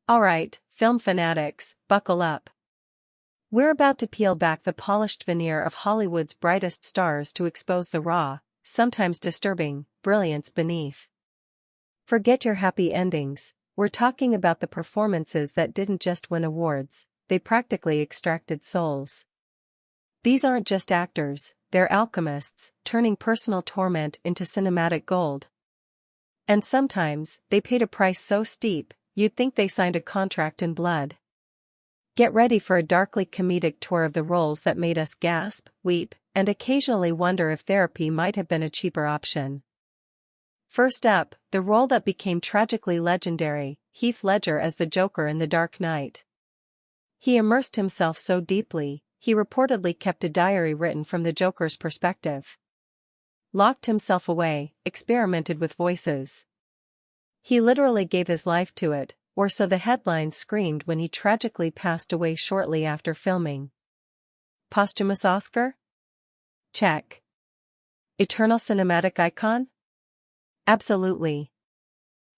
Alright, film fanatics, buckle up. We're about to peel back the polished veneer of Hollywood's brightest stars to expose the raw, sometimes disturbing, brilliance beneath. Forget your happy endings, we're talking about the performances that didn't just win awards, they practically extracted souls. These aren't just actors, they're alchemists, turning personal torment into cinematic gold. And sometimes, they paid a price so steep, you'd think they signed a contract in blood. Get ready for a darkly comedic tour of the roles that made us gasp, weep, and occasionally wonder if therapy might have been a cheaper option. First up, the role that became tragically legendary, Heath Ledger as the Joker in The Dark Knight. He immersed himself so deeply, he reportedly kept a diary written from the Joker's perspective. Locked himself away, experimented with voices. He literally gave his life to it, or so the headlines screamed when he tragically passed away shortly after filming. Posthumous Oscar? Check. Eternal cinematic icon? Absolutely.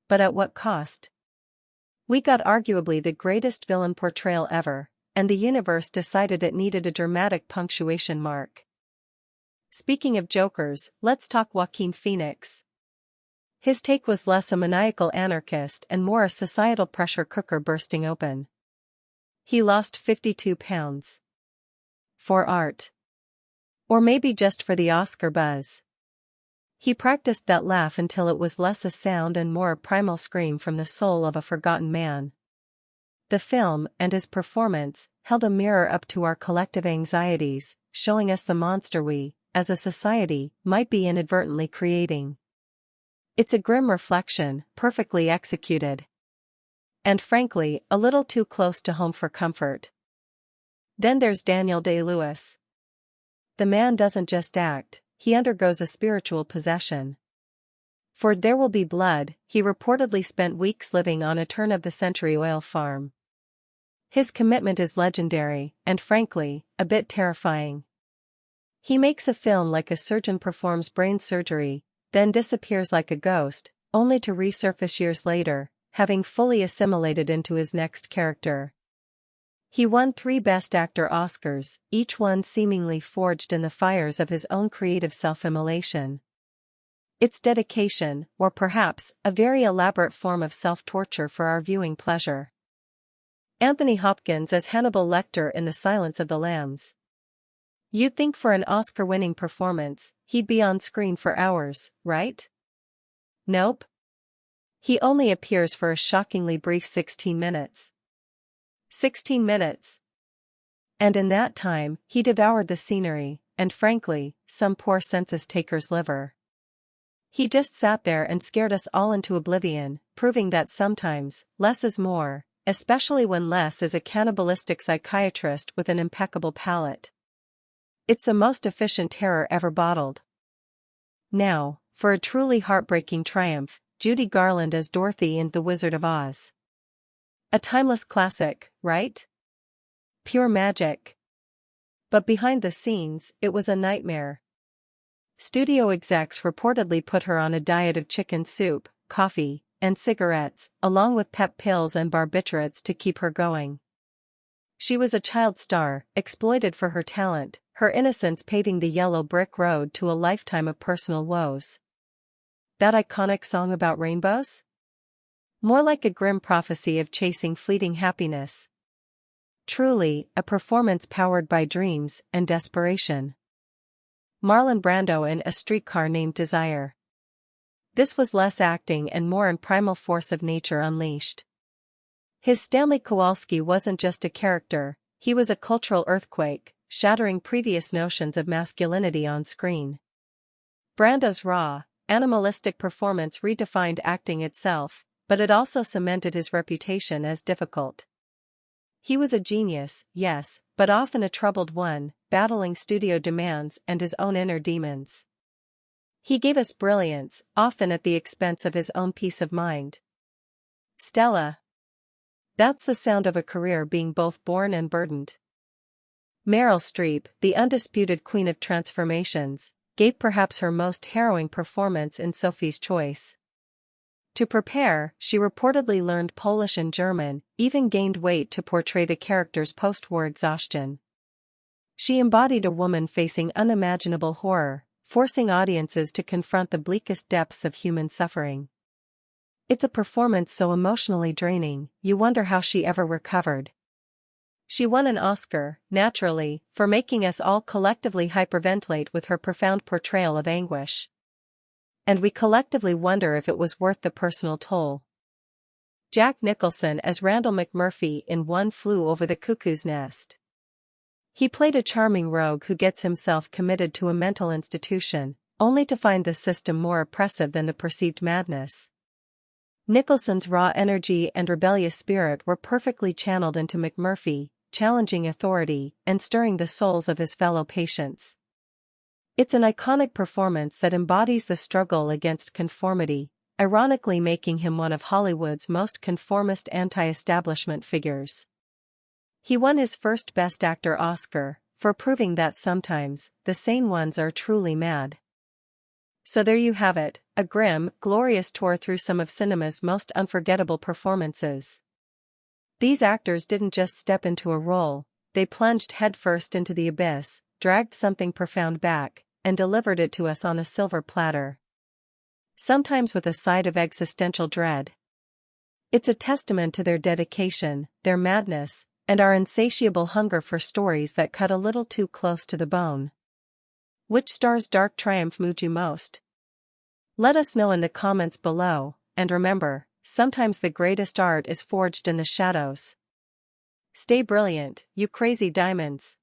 But at what cost? We got arguably the greatest villain portrayal ever, and the universe decided it needed a dramatic punctuation mark. Speaking of Jokers, let's talk Joaquin Phoenix. His take was less a maniacal anarchist and more a societal pressure cooker bursting open. He lost 52 pounds. For art. Or maybe just for the Oscar buzz. He practiced that laugh until it was less a sound and more a primal scream from the soul of a forgotten man. The film, and his performance, held a mirror up to our collective anxieties, showing us the monster we, as a society, might be inadvertently creating. It's a grim reflection, perfectly executed. And frankly, a little too close to home for comfort. Then there's Daniel Day-Lewis. The man doesn't just act, he undergoes a spiritual possession. For There Will Be Blood, he reportedly spent weeks living on a turn-of-the-century oil farm. His commitment is legendary, and frankly, a bit terrifying. He makes a film like a surgeon performs brain surgery, then disappears like a ghost, only to resurface years later, having fully assimilated into his next character. He won 3 Best Actor Oscars, each one seemingly forged in the fires of his own creative self-immolation. It's dedication, or perhaps, a very elaborate form of self-torture for our viewing pleasure. Anthony Hopkins as Hannibal Lecter in The Silence of the Lambs. You'd think for an Oscar-winning performance, he'd be on screen for hours, right? Nope. He only appears for a shockingly brief 16 minutes. 16 minutes. And in that time, he devoured the scenery, and frankly, some poor census-taker's liver. He just sat there and scared us all into oblivion, proving that sometimes, less is more, especially when less is a cannibalistic psychiatrist with an impeccable palate. It's the most efficient terror ever bottled. Now, for a truly heartbreaking triumph, Judy Garland as Dorothy in The Wizard of Oz. A timeless classic, right? Pure magic. But behind the scenes, it was a nightmare. Studio execs reportedly put her on a diet of chicken soup, coffee, and cigarettes, along with pep pills and barbiturates to keep her going. She was a child star, exploited for her talent, her innocence paving the yellow brick road to a lifetime of personal woes. That iconic song about rainbows? More like a grim prophecy of chasing fleeting happiness. Truly, a performance powered by dreams and desperation. Marlon Brando in A Streetcar Named Desire. This was less acting and more in primal force of nature unleashed. His Stanley Kowalski wasn't just a character, he was a cultural earthquake, shattering previous notions of masculinity on screen. Brando's raw, animalistic performance redefined acting itself, but it also cemented his reputation as difficult. He was a genius, yes, but often a troubled one, battling studio demands and his own inner demons. He gave us brilliance, often at the expense of his own peace of mind. Stella. That's the sound of a career being both born and burdened. Meryl Streep, the undisputed queen of transformations, gave perhaps her most harrowing performance in Sophie's Choice. To prepare, she reportedly learned Polish and German, even gained weight to portray the character's post-war exhaustion. She embodied a woman facing unimaginable horror, forcing audiences to confront the bleakest depths of human suffering. It's a performance so emotionally draining, you wonder how she ever recovered. She won an Oscar, naturally, for making us all collectively hyperventilate with her profound portrayal of anguish. And we collectively wonder if it was worth the personal toll. Jack Nicholson as Randall McMurphy in One Flew Over the Cuckoo's Nest. He played a charming rogue who gets himself committed to a mental institution, only to find the system more oppressive than the perceived madness. Nicholson's raw energy and rebellious spirit were perfectly channeled into McMurphy, challenging authority and stirring the souls of his fellow patients. It's an iconic performance that embodies the struggle against conformity, ironically making him one of Hollywood's most conformist anti-establishment figures. He won his first Best Actor Oscar, for proving that sometimes, the sane ones are truly mad. So there you have it, a grim, glorious tour through some of cinema's most unforgettable performances. These actors didn't just step into a role, they plunged headfirst into the abyss, dragged something profound back, and delivered it to us on a silver platter. Sometimes with a side of existential dread. It's a testament to their dedication, their madness, and our insatiable hunger for stories that cut a little too close to the bone. Which star's dark triumph moved you most? Let us know in the comments below, and remember, sometimes the greatest art is forged in the shadows. Stay brilliant, you crazy diamonds.